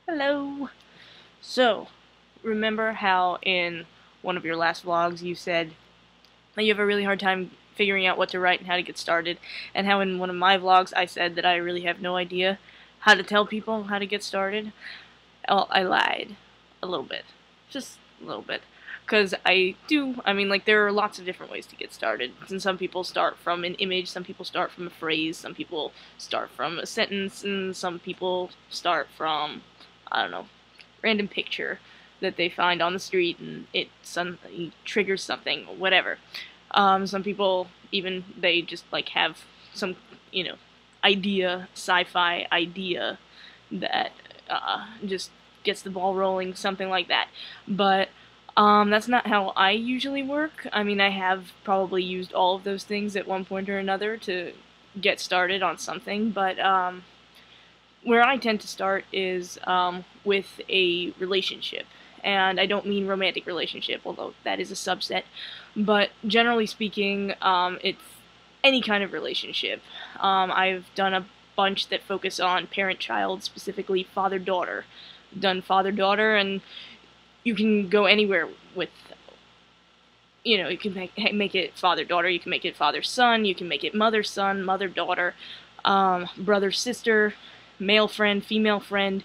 Hello! So, remember how in one of your last vlogs you said that you have a really hard time figuring out what to write and how to get started, and how in one of my vlogs I said that I really have no idea how to tell people how to get started? Well, I lied. A little bit. Just a little bit. Because like, there are lots of different ways to get started. And some people start from an image, some people start from a phrase, some people start from a sentence, and some people start from, I don't know, random picture that they find on the street and it suddenly triggers something, whatever. Some people they just like have some, idea, sci-fi idea that just gets the ball rolling, something like that. But that's not how I usually work. I mean, I have probably used all of those things at one point or another to get started on something, but where I tend to start is with a relationship. And I don't mean romantic relationship, although that is a subset. But generally speaking, it's any kind of relationship. I've done a bunch that focus on parent-child, specifically father-daughter. Done father-daughter, and you can go anywhere with, you can make it father-daughter, you can make it father-son, you can make it mother-son, mother-daughter, brother-sister, male friend, female friend,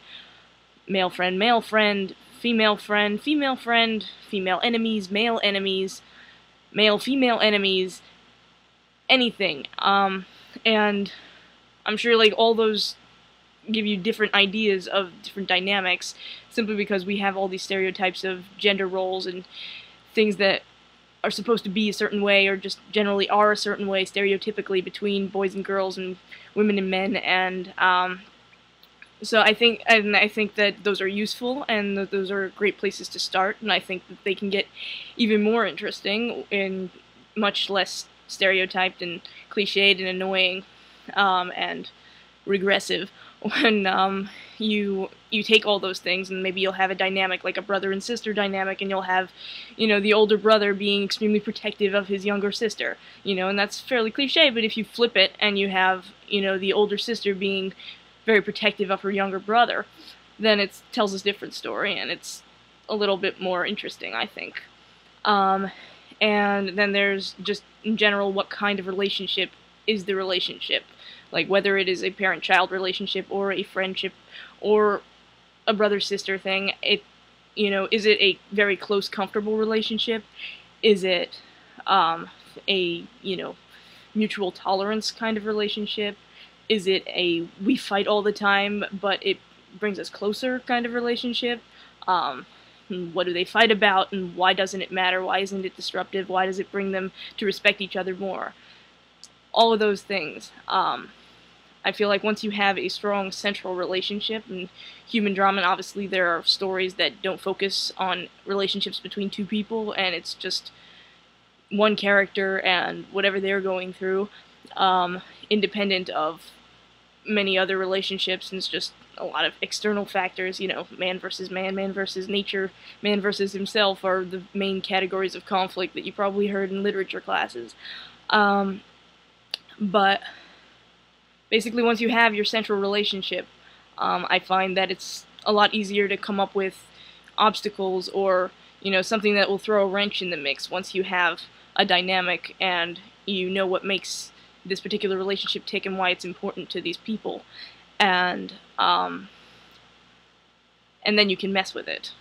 male friend, male friend, female friend, female friend, female enemies, male enemies, male female enemies, anything. And I'm sure like all those give you different ideas of different dynamics simply because we have all these stereotypes of gender roles and things that are supposed to be a certain way or just generally are a certain way stereotypically between boys and girls and women and men, and so I think that those are useful and that those are great places to start, and I think that they can get even more interesting and much less stereotyped and cliched and annoying and regressive when you take all those things, and maybe you'll have a dynamic like a brother and sister dynamic, and you'll have, the older brother being extremely protective of his younger sister, and that's fairly cliche, but if you flip it and you have, the older sister being very protective of her younger brother, then it tells a different story, and it's a little bit more interesting, I think. And then there's just, in general, what kind of relationship is the relationship? Like, whether it is a parent-child relationship, or a friendship, or a brother-sister thing, is it a very close, comfortable relationship? Is it, a, mutual tolerance kind of relationship? Is it a we fight all the time, but it brings us closer kind of relationship? What do they fight about, and why doesn't it matter? Why isn't it disruptive? Why does it bring them to respect each other more? All of those things. I feel like once you have a strong central relationship, and human drama, and obviously there are stories that don't focus on relationships between two people, and it's just one character and whatever they're going through, independent of many other relationships, and it's just a lot of external factors, man versus man, man versus nature, man versus himself are the main categories of conflict that you probably heard in literature classes. But basically, once you have your central relationship, I find that it's a lot easier to come up with obstacles or, something that will throw a wrench in the mix once you have a dynamic and you know what makes this particular relationship tick and why it's important to these people. And then you can mess with it.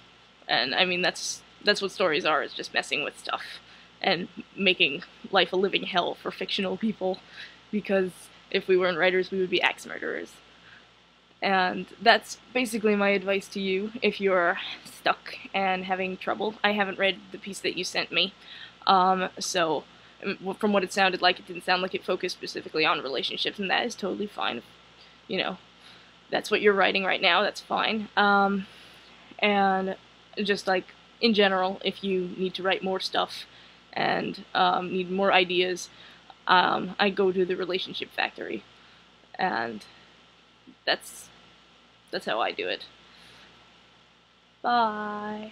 And I mean, that's what stories are, is just messing with stuff and making life a living hell for fictional people, because if we weren't writers, we would be axe murderers. And that's basically my advice to you if you're stuck and having trouble. I haven't read the piece that you sent me, so from what it sounded like, it didn't sound like it focused specifically on relationships, and that is totally fine. That's what you're writing right now, that's fine. And just like, in general, if you need to write more stuff and need more ideas, I go to the Relationship Factory, and that's how I do it. Bye.